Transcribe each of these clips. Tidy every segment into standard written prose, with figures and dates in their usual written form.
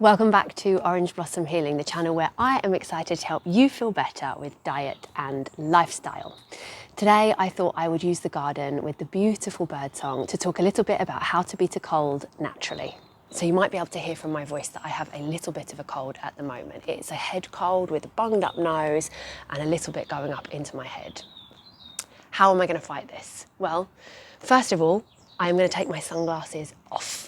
Welcome back to Orange Blossom Healing, the channel where I am excited to help you feel better with diet and lifestyle. Today I thought I would use the garden with the beautiful birdsong to talk a little bit about how to beat a cold naturally. So you might be able to hear from my voice that I have a little bit of a cold at the moment. It's a head cold with a bunged up nose and a little bit going up into my head. How am I going to fight this? Well, first of all, I'm going to take my sunglasses off.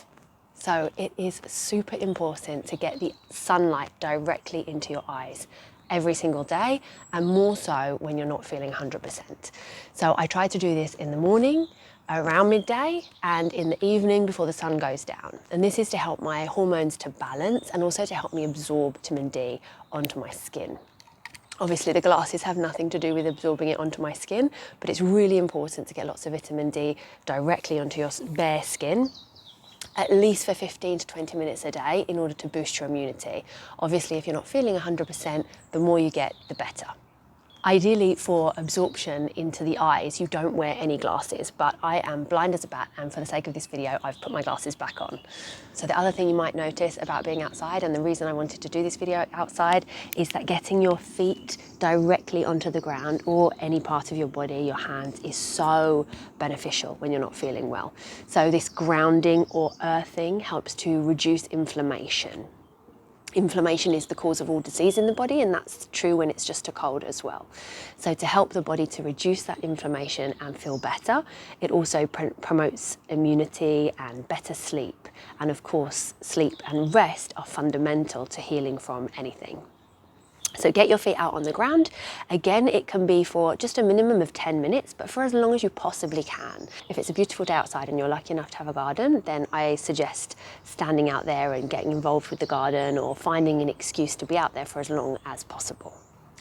So it is super important to get the sunlight directly into your eyes every single day, and more so when you're not feeling 100%. So I try to do this in the morning, around midday, and in the evening before the sun goes down. And this is to help my hormones to balance and also to help me absorb vitamin D onto my skin. Obviously the glasses have nothing to do with absorbing it onto my skin, but it's really important to get lots of vitamin D directly onto your bare skin, at least for 15 to 20 minutes a day in order to boost your immunity. Obviously, if you're not feeling 100%, the more you get, the better. Ideally, for absorption into the eyes, you don't wear any glasses, but I am blind as a bat, and for the sake of this video, I've put my glasses back on. So the other thing you might notice about being outside, and the reason I wanted to do this video outside, is that getting your feet directly onto the ground or any part of your body, your hands, is so beneficial when you're not feeling well. So this grounding or earthing helps to reduce inflammation. Inflammation is the cause of all disease in the body, and that's true when it's just a cold as well. So to help the body to reduce that inflammation and feel better, it also promotes immunity and better sleep. And of course, sleep and rest are fundamental to healing from anything. So get your feet out on the ground. Again, it can be for just a minimum of 10 minutes, but for as long as you possibly can. If it's a beautiful day outside and you're lucky enough to have a garden, then I suggest standing out there and getting involved with the garden, or finding an excuse to be out there for as long as possible.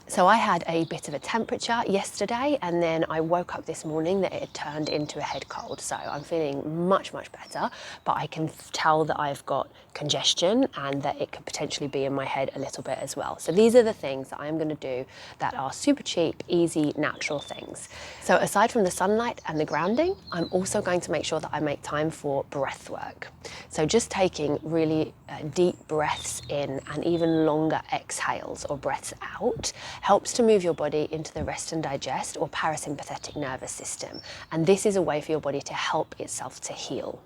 So I had a bit of a temperature yesterday, and then I woke up this morning that it had turned into a head cold. So I'm feeling much, much better, but I can tell that I've got congestion and that it could potentially be in my head a little bit as well. So these are the things that I'm going to do that are super cheap, easy, natural things. So aside from the sunlight and the grounding, I'm also going to make sure that I make time for breath work. So just taking really deep breaths in and even longer exhales or breaths out helps to move your body into the rest and digest or parasympathetic nervous system. And this is a way for your body to help itself to heal.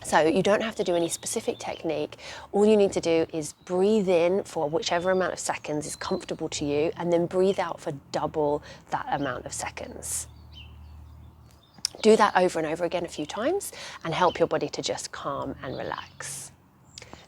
So you don't have to do any specific technique. All you need to do is breathe in for whichever amount of seconds is comfortable to you, and then breathe out for double that amount of seconds. Do that over and over again a few times and help your body to just calm and relax.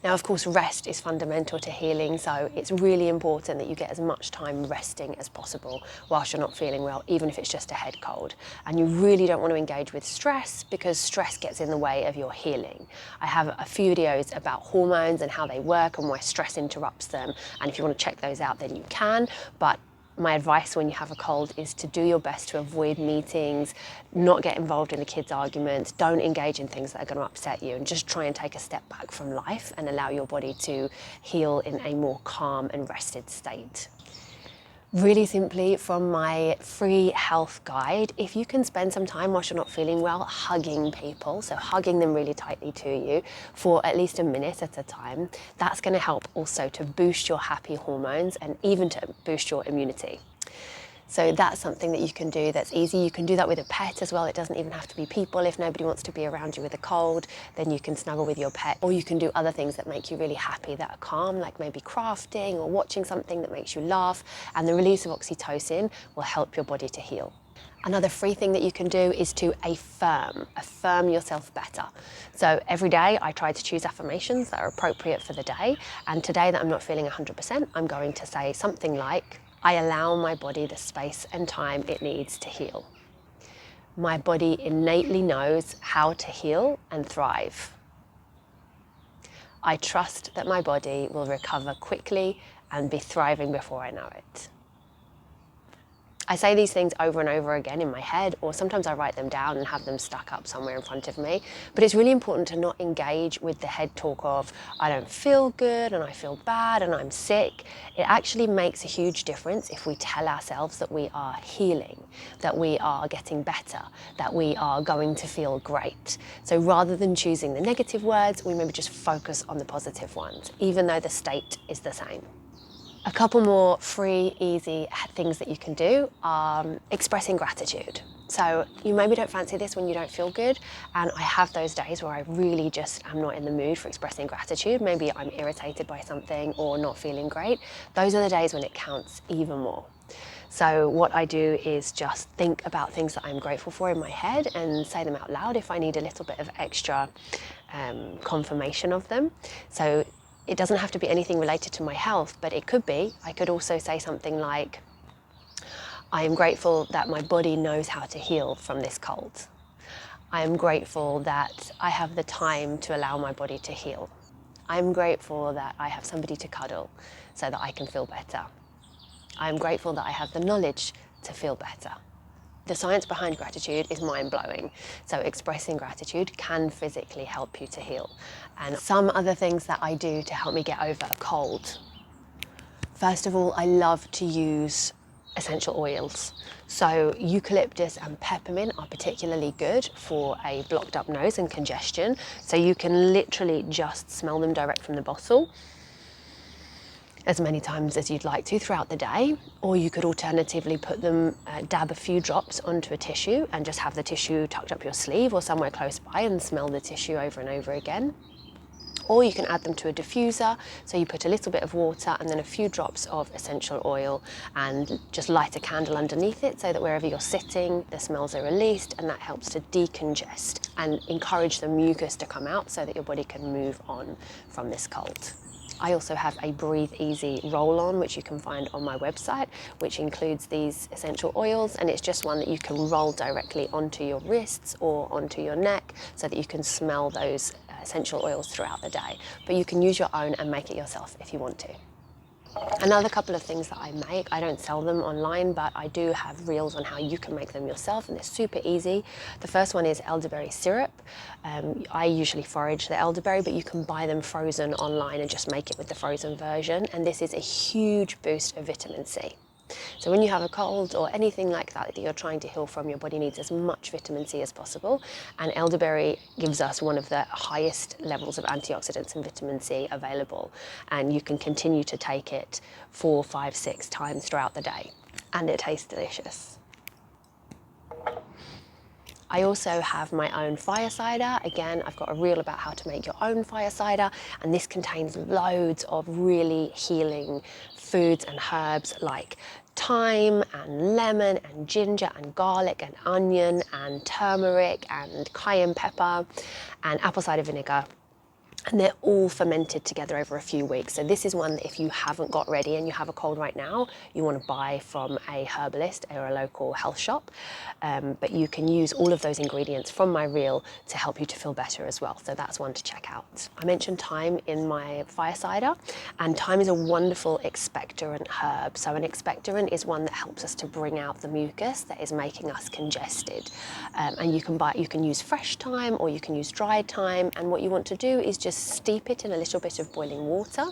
Now, of course, rest is fundamental to healing, so it's really important that you get as much time resting as possible whilst you're not feeling well, even if it's just a head cold. And you really don't want to engage with stress, because stress gets in the way of your healing. I have a few videos about hormones and how they work and why stress interrupts them, and if you want to check those out, then you can. But my advice when you have a cold is to do your best to avoid meetings, not get involved in the kids' arguments, don't engage in things that are going to upset you, and just try and take a step back from life and allow your body to heal in a more calm and rested state. Really simply, from my free health guide, if you can spend some time whilst you're not feeling well hugging people, so hugging them really tightly to you for at least a minute at a time, that's going to help also to boost your happy hormones and even to boost your immunity. So that's something that you can do that's easy. You can do that with a pet as well. It doesn't even have to be people. If nobody wants to be around you with a cold, then you can snuggle with your pet. Or you can do other things that make you really happy, that are calm, like maybe crafting or watching something that makes you laugh. And the release of oxytocin will help your body to heal. Another free thing that you can do is to affirm yourself better. So every day I try to choose affirmations that are appropriate for the day. And today that I'm not feeling 100%, I'm going to say something like, I allow my body the space and time it needs to heal. My body innately knows how to heal and thrive. I trust that my body will recover quickly and be thriving before I know it. I say these things over and over again in my head, or sometimes I write them down and have them stuck up somewhere in front of me. But it's really important to not engage with the head talk of, I don't feel good and I feel bad and I'm sick. It actually makes a huge difference if we tell ourselves that we are healing, that we are getting better, that we are going to feel great. So rather than choosing the negative words, we maybe just focus on the positive ones, even though the state is the same. A couple more free, easy things that you can do are expressing gratitude. So you maybe don't fancy this when you don't feel good, and I have those days where I really just am not in the mood for expressing gratitude. Maybe I'm irritated by something or not feeling great. Those are the days when it counts even more. So what I do is just think about things that I'm grateful for in my head and say them out loud if I need a little bit of extra confirmation of them. So it doesn't have to be anything related to my health, but it could be. I could also say something like, I am grateful that my body knows how to heal from this cold. I am grateful that I have the time to allow my body to heal. I'm grateful that I have somebody to cuddle so that I can feel better. I'm grateful that I have the knowledge to feel better. The science behind gratitude is mind-blowing. So expressing gratitude can physically help you to heal. And some other things that I do to help me get over a cold. First of all, I love to use essential oils. So eucalyptus and peppermint are particularly good for a blocked up nose and congestion. So you can literally just smell them direct from the bottle as many times as you'd like to throughout the day, or you could alternatively put them, dab a few drops onto a tissue and just have the tissue tucked up your sleeve or somewhere close by and smell the tissue over and over again. Or you can add them to a diffuser, so you put a little bit of water and then a few drops of essential oil and just light a candle underneath it so that wherever you're sitting, the smells are released, and that helps to decongest and encourage the mucus to come out so that your body can move on from this cold. I also have a Breathe Easy roll-on, which you can find on my website, which includes these essential oils, and it's just one that you can roll directly onto your wrists or onto your neck so that you can smell those essential oils throughout the day. But you can use your own and make it yourself if you want to. Another couple of things that I make, I don't sell them online, but I do have reels on how you can make them yourself, and they're super easy. The first one is elderberry syrup. I usually forage the elderberry, but you can buy them frozen online and just make it with the frozen version. And this is a huge boost of vitamin C. So when you have a cold or anything like that that you're trying to heal from, your body needs as much vitamin C as possible. And elderberry gives us one of the highest levels of antioxidants and vitamin C available. And you can continue to take it 4, 5, 6 times throughout the day. And it tastes delicious. I also have my own fire cider. Again, I've got a reel about how to make your own fire cider, and this contains loads of really healing foods and herbs like thyme and lemon and ginger and garlic and onion and turmeric and cayenne pepper and apple cider vinegar. And they're all fermented together over a few weeks. So this is one that if you haven't got ready and you have a cold right now, you want to buy from a herbalist or a local health shop. But you can use all of those ingredients from my reel to help you to feel better as well. So that's one to check out. I mentioned thyme in my fire cider, and thyme is a wonderful expectorant herb. So an expectorant is one that helps us to bring out the mucus that is making us congested. And you can use fresh thyme or you can use dried thyme. And what you want to do is just steep it in a little bit of boiling water,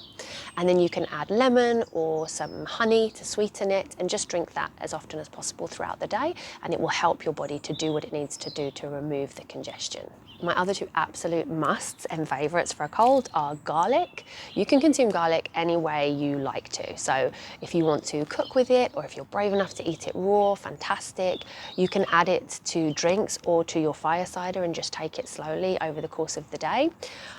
and then you can add lemon or some honey to sweeten it, and just drink that as often as possible throughout the day, and it will help your body to do what it needs to do to remove the congestion. My other two absolute musts and favourites for a cold are garlic. You can consume garlic any way you like to. So if you want to cook with it, or if you're brave enough to eat it raw, fantastic. You can add it to drinks or to your fire cider and just take it slowly over the course of the day.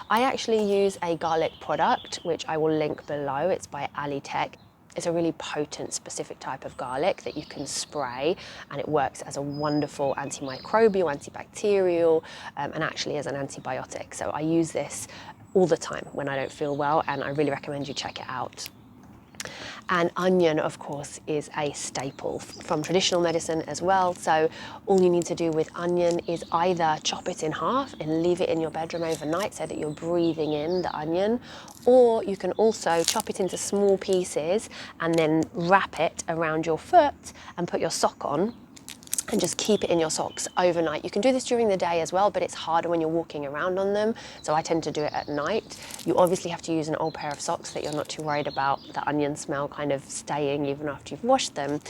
I actually use a garlic product, which I will link below. It's by Alitech. It's a really potent, specific type of garlic that you can spray, and it works as a wonderful antimicrobial, antibacterial, and actually as an antibiotic. So I use this all the time when I don't feel well, and I really recommend you check it out. And onion, of course, is a staple from traditional medicine as well. So all you need to do with onion is either chop it in half and leave it in your bedroom overnight so that you're breathing in the onion, or you can also chop it into small pieces and then wrap it around your foot and put your sock on and just keep it in your socks overnight. You can do this during the day as well, but it's harder when you're walking around on them, so I tend to do it at night. You obviously have to use an old pair of socks that you're not too worried about the onion smell kind of staying even after you've washed them.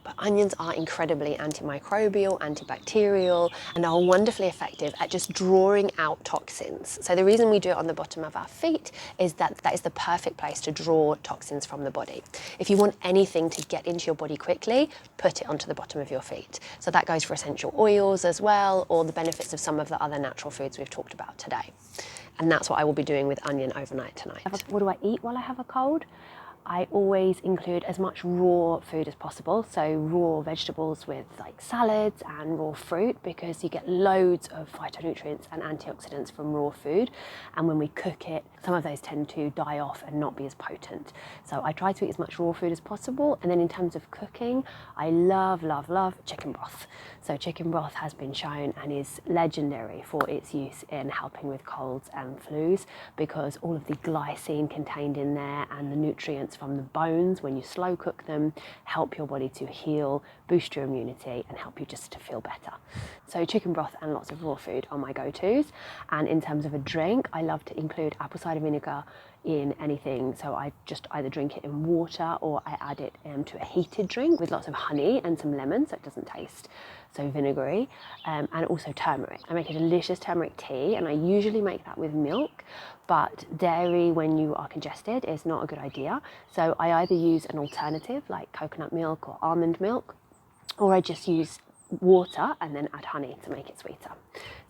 But onions are incredibly antimicrobial, antibacterial, and are wonderfully effective at just drawing out toxins. So the reason we do it on the bottom of our feet is that that is the perfect place to draw toxins from the body. If you want anything to get into your body quickly, put it onto the bottom of your feet. So that goes for essential oils as well, or the benefits of some of the other natural foods we've talked about today. And that's what I will be doing with onion overnight tonight. What do I eat while I have a cold? I always include as much raw food as possible, so raw vegetables with like salads and raw fruit, because you get loads of phytonutrients and antioxidants from raw food, and when we cook it, some of those tend to die off and not be as potent. So I try to eat as much raw food as possible, and then in terms of cooking, I love chicken broth. So chicken broth has been shown and is legendary for its use in helping with colds and flus, because all of the glycine contained in there and the nutrients from the bones, when you slow cook them, help your body to heal, boost your immunity, and help you just to feel better. So chicken broth and lots of raw food are my go-tos. And in terms of a drink, I love to include apple cider vinegar in anything. So I just either drink it in water, or I add it to a heated drink with lots of honey and some lemon, so it doesn't taste so vinegary, and also turmeric. I make a delicious turmeric tea, and I usually make that with milk, but dairy when you are congested is not a good idea. So I either use an alternative like coconut milk or almond milk, or I just use water and then add honey to make it sweeter.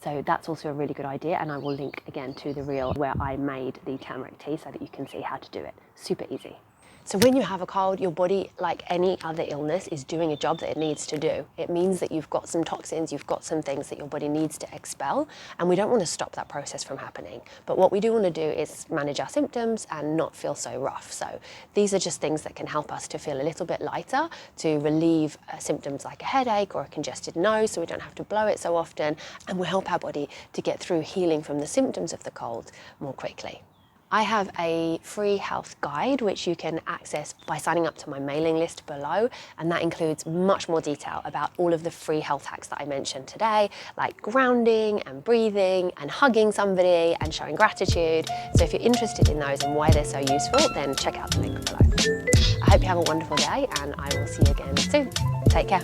So that's also a really good idea, and I will link again to the reel where I made the turmeric tea so that you can see how to do it. Super easy. So when you have a cold, your body, like any other illness, is doing a job that it needs to do. It means that you've got some toxins, you've got some things that your body needs to expel, and we don't want to stop that process from happening. But what we do want to do is manage our symptoms and not feel so rough. So these are just things that can help us to feel a little bit lighter, to relieve symptoms like a headache or a congested nose, so we don't have to blow it so often, and will help our body to get through healing from the symptoms of the cold more quickly. I have a free health guide which you can access by signing up to my mailing list below, and that includes much more detail about all of the free health hacks that I mentioned today, like grounding and breathing and hugging somebody and showing gratitude. So if you're interested in those and why they're so useful, then check out the link below. I hope you have a wonderful day, and I will see you again soon. Take care.